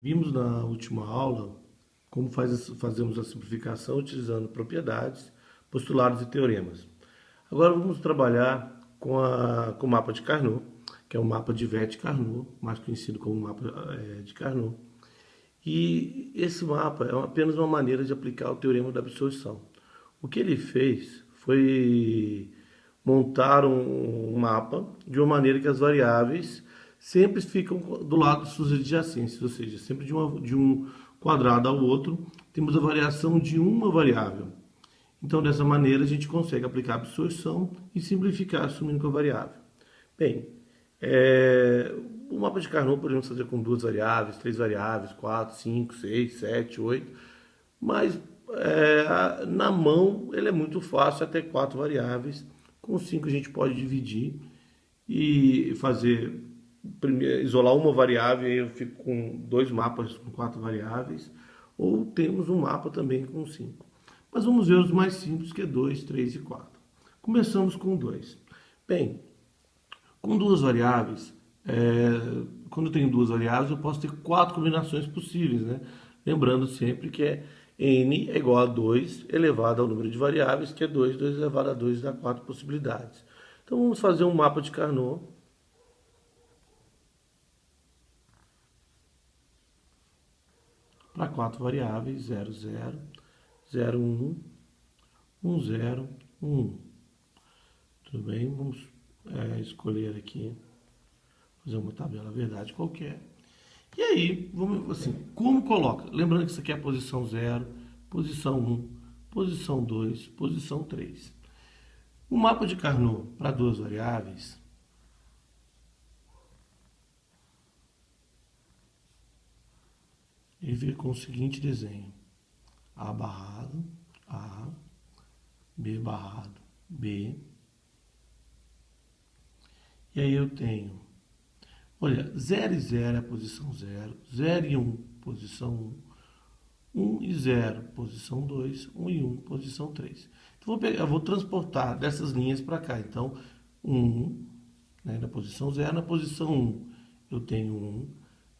Vimos na última aula como fazemos a simplificação utilizando propriedades, postulados e teoremas. Agora vamos trabalhar com o mapa de Carnot, que é o mapa de Vetti-Carnot, mais conhecido como mapa de Carnot. E esse mapa é apenas uma maneira de aplicar o teorema da absorção. O que ele fez foi montar um mapa de uma maneira que as variáveis sempre ficam do lado de suas adjacências, ou seja, sempre de um quadrado ao outro, temos a variação de uma variável. Então, dessa maneira, a gente consegue aplicar a absorção e simplificar assumindo com a variável. Bem, o mapa de Carnot podemos fazer com duas variáveis, três variáveis, 4, 5, 6, 7, 8, mas na mão ele é muito fácil, até quatro variáveis. Com 5 a gente pode dividir e fazer, isolar uma variável, e eu fico com dois mapas com quatro variáveis, ou temos um mapa também com 5. Mas vamos ver os mais simples, que é 2, 3 e 4. Começamos com 2. Bem, com duas variáveis, quando eu tenho duas variáveis, eu posso ter quatro combinações possíveis, né? Lembrando sempre que n é igual a 2 elevado ao número de variáveis, que é 2, 2 elevado a 2 dá 4 possibilidades. Então vamos fazer um mapa de Carnot. Para quatro variáveis, 0, 0, 0, 1, 1, 0, 1, 1. Tudo bem? Vamos escolher aqui, fazer uma tabela verdade qualquer. E aí, vamos assim, como coloca? Lembrando que isso aqui é a posição 0, posição 1, posição 2, posição 3. O mapa de Carnot para duas variáveis ele fica com o seguinte desenho: A barrado, A, B barrado, B. E aí eu tenho, olha, 0 e 0 é a posição 0, 0 e 1, posição 1, 1 e 0, posição 2, 1 e 1, posição 3. Então eu vou transportar dessas linhas para cá. Então, 1, né, na posição 0, na posição 1 eu tenho 1,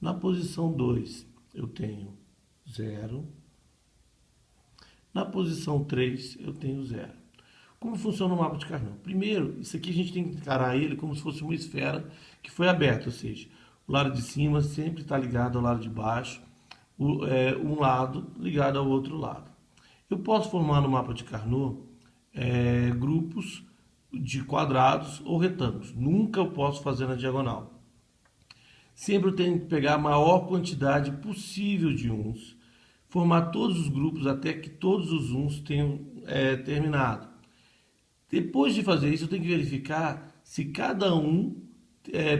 na posição 2 eu tenho 0, na posição 3 eu tenho 0. Como funciona o mapa de Carnot? Primeiro, isso aqui a gente tem que encarar ele como se fosse uma esfera que foi aberta, ou seja, o lado de cima sempre está ligado ao lado de baixo, um lado ligado ao outro lado. Eu posso formar no mapa de Carnot grupos de quadrados ou retângulos. Nunca eu posso fazer na diagonal. Sempre eu tenho que pegar a maior quantidade possível de uns, formar todos os grupos até que todos os uns tenham terminado. Depois de fazer isso, eu tenho que verificar se cada um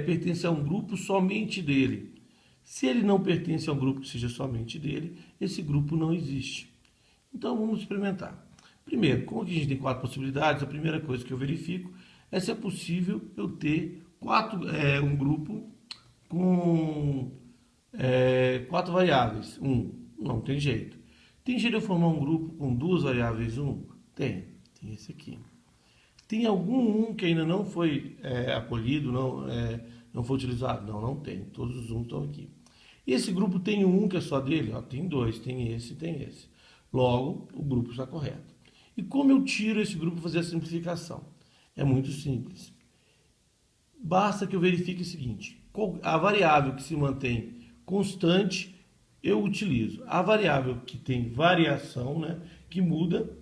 pertence a um grupo somente dele. Se ele não pertence a um grupo que seja somente dele, esse grupo não existe. Então vamos experimentar. Primeiro, como aqui a gente tem quatro possibilidades, a primeira coisa que eu verifico é se é possível eu ter um grupo com quatro variáveis. Não tem jeito. Tem jeito de eu formar um grupo com duas variáveis? Tem esse aqui. Tem algum que ainda não foi acolhido, não foi utilizado? Não tem. Todos os estão aqui. E esse grupo tem um que é só dele? Tem dois, tem esse e tem esse. Logo, o grupo está correto. E como eu tiro esse grupo para fazer a simplificação? É muito simples. Basta que eu verifique o seguinte: a variável que se mantém constante, eu utilizo. A variável que tem variação, né, que muda,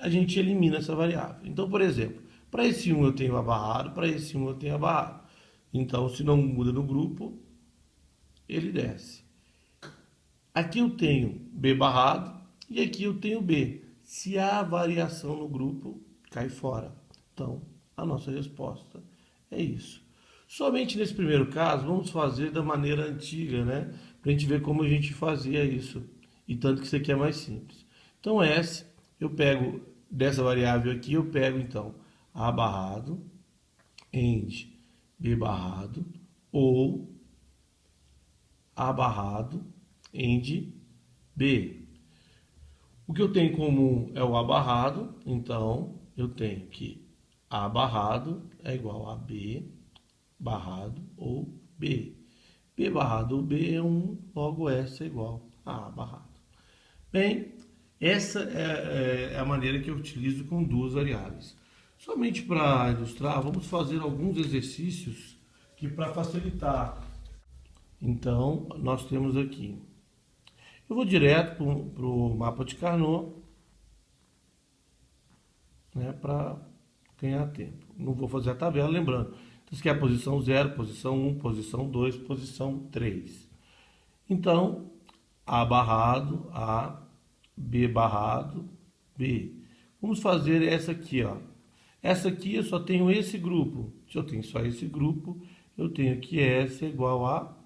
a gente elimina essa variável. Então, por exemplo, para esse 1 eu tenho A barrado, para esse 1 eu tenho A barrado. Então, se não muda no grupo, ele desce. Aqui eu tenho B barrado e aqui eu tenho B. Se há variação no grupo, cai fora. Então, a nossa resposta é isso. Somente nesse primeiro caso, vamos fazer da maneira antiga, né? Para a gente ver como a gente fazia isso. E tanto que isso aqui é mais simples. Então, S, eu pego dessa variável aqui, eu pego então A barrado, end B barrado, ou A barrado, end B. O que eu tenho em comum é o A barrado, então eu tenho que A barrado é igual a B barrado ou B. B barrado B é 1, logo S é igual a A barrado. Bem, essa é a maneira que eu utilizo com duas variáveis. Somente para ilustrar, vamos fazer alguns exercícios que para facilitar. Então, nós temos aqui. Eu vou direto para o mapa de Carnot, né, para ganhar tempo. Não vou fazer a tabela, lembrando. Então, isso aqui é a posição 0, posição 1, posição 2, posição 3. Então, A barrado, A, B barrado, B. Vamos fazer essa aqui, ó. Essa aqui eu só tenho esse grupo. Se eu tenho só esse grupo, eu tenho que S é igual a...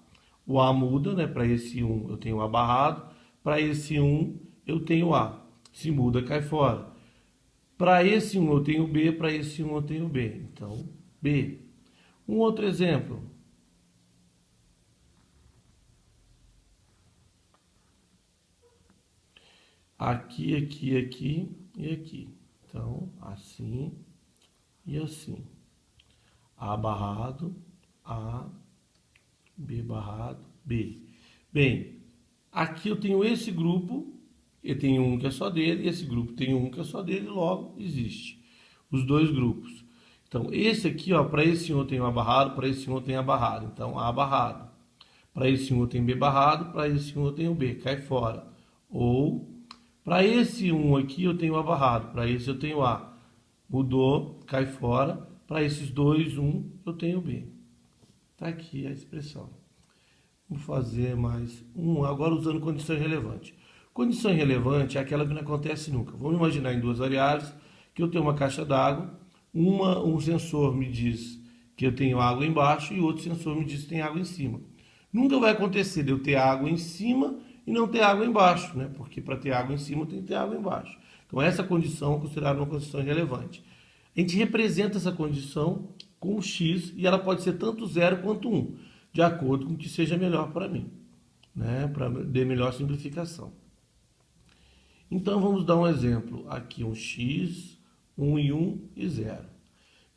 O A muda, né? Para esse 1 eu tenho A barrado. Para esse 1 eu tenho A. Se muda, cai fora. Para esse 1 eu tenho B, para esse 1 eu tenho B. Então, B. Um outro exemplo. Aqui, aqui, aqui e aqui. Então, assim e assim. A barrado, A, B barrado, B. Bem, aqui eu tenho esse grupo, eu tenho um que é só dele, e esse grupo tem um que é só dele, logo existe os dois grupos. Então, esse aqui, ó, para esse um eu tenho A barrado, para esse um eu tenho A barrado. Então, A barrado. Para esse um eu tenho B barrado, para esse um eu tenho B, cai fora. Ou, para esse um aqui eu tenho A barrado, para esse eu tenho A. Mudou, cai fora. Para esses dois, eu tenho B. Está aqui a expressão. Vou fazer mais um, agora usando condição irrelevante. Condição irrelevante é aquela que não acontece nunca. Vamos imaginar em duas variáveis que eu tenho uma caixa d'água, um sensor me diz que eu tenho água embaixo e outro sensor me diz que tem água em cima. Nunca vai acontecer de eu ter água em cima e não ter água embaixo, né? Porque para ter água em cima tem que ter água embaixo. Então essa condição é considerada uma condição irrelevante. A gente representa essa condição com o x e ela pode ser tanto 0 quanto 1, de acordo com o que seja melhor para mim, né? Para ter melhor simplificação. Então vamos dar um exemplo. Aqui um x, 1 e 1 e 0.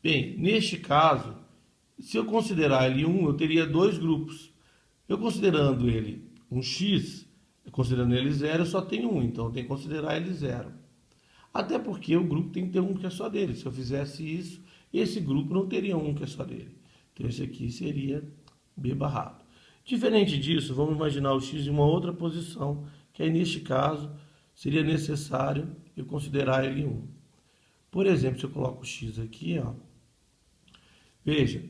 Bem, neste caso, se eu considerar ele 1, eu teria dois grupos. Eu considerando ele um x, considerando ele 0, eu só tenho 1, então eu tenho que considerar ele 0. Até porque o grupo tem que ter um que é só dele. Se eu fizesse isso, esse grupo não teria um que é só dele. Então esse aqui seria B barrado. Diferente disso, vamos imaginar o x em uma outra posição, que aí neste caso seria necessário eu considerar ele 1. Por exemplo, se eu coloco o x aqui, ó, veja,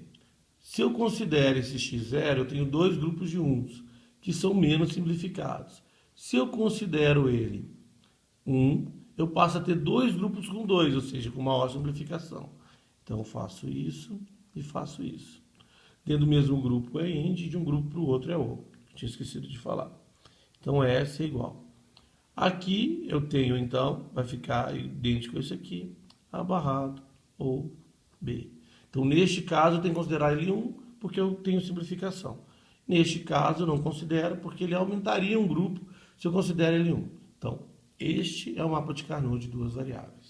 se eu considero esse x0, eu tenho dois grupos de 1s, que são menos simplificados. Se eu considero ele 1, eu passo a ter dois grupos com 2, ou seja, com maior simplificação. Então, eu faço isso e faço isso. Dentro do mesmo grupo é IND, de um grupo para o outro é O. Tinha esquecido de falar. Então, S é igual. Aqui eu tenho, então, vai ficar idêntico a isso aqui, A barrado ou B. Então, neste caso, eu tenho que considerar ele 1, porque eu tenho simplificação. Neste caso, eu não considero, porque ele aumentaria um grupo se eu considero ele 1. Então, este é o mapa de Carnot de duas variáveis.